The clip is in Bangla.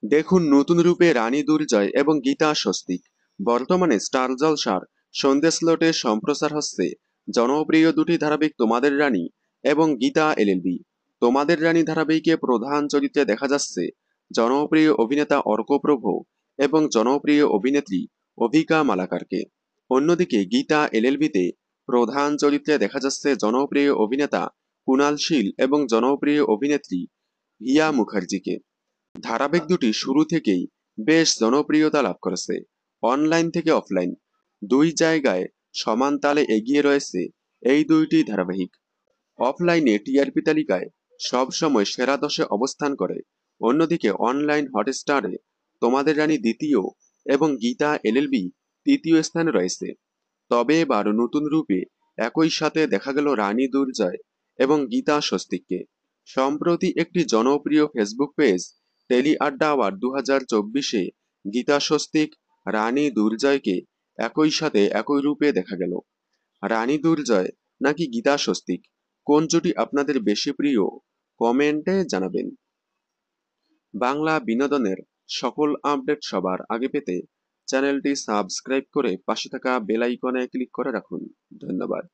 দেখুন নতুন রূপে রানী দুর্জয় এবং গীতা স্বস্তিক। বর্তমানে স্টার জলসার সন্ধ্যা স্লটে সম্প্রচার হচ্ছে জনপ্রিয় দুটি ধারাবাহিক তোমাদের রানী এবং গীতা এলএলবি। তোমাদের রানী ধারাবাহিকে প্রধান চরিত্রে দেখা যাচ্ছে জনপ্রিয় অভিনেতা অর্ক প্রভু এবং জনপ্রিয় অভিনেত্রী অভিকা মালাকারকে। অন্যদিকে গীতা এলএলবিতে প্রধান চরিত্রে দেখা যাচ্ছে জনপ্রিয় অভিনেতা কুনাল শীল এবং জনপ্রিয় অভিনেত্রী হিয়া মুখার্জিকে। ধারাবাহিক দুটি শুরু থেকেই বেশ জনপ্রিয়তা লাভ করেছে। অনলাইন থেকে অফলাইন দুই জায়গায় সমান তালে এগিয়ে রয়েছে এই দুইটি ধারাবাহিক। অফলাইনে টিআরপি তালিকায় সবসময় সেরা 10-এ অবস্থান করে। অন্যদিকে অনলাইন হটস্টারে তোমাদের রানী দ্বিতীয় এবং গীতা এলএলবি তৃতীয় স্থানে রয়েছে। তবে এবার নতুন রূপে একই সাথে দেখা গেল রানী দুর্জয় এবং গীতা স্বস্তিককে। সম্প্রতি একটি জনপ্রিয় ফেসবুক পেজ টেলি আড্ডা আওয়ার্ড 2024-এ গীতা স্বস্তিক রানী দুর্জয়কে একই সাথে একই রূপে দেখা গেল। রানী দুর্জয় নাকি গীতা স্বস্তিক, কোন জুটি আপনাদের বেশি প্রিয়? কমেন্টে জানাবেন। বাংলা বিনোদনের সকল আপডেট সবার আগে পেতে চ্যানেলটি সাবস্ক্রাইব করে পাশে থাকা বেল আইকনে ক্লিক করে রাখুন। ধন্যবাদ।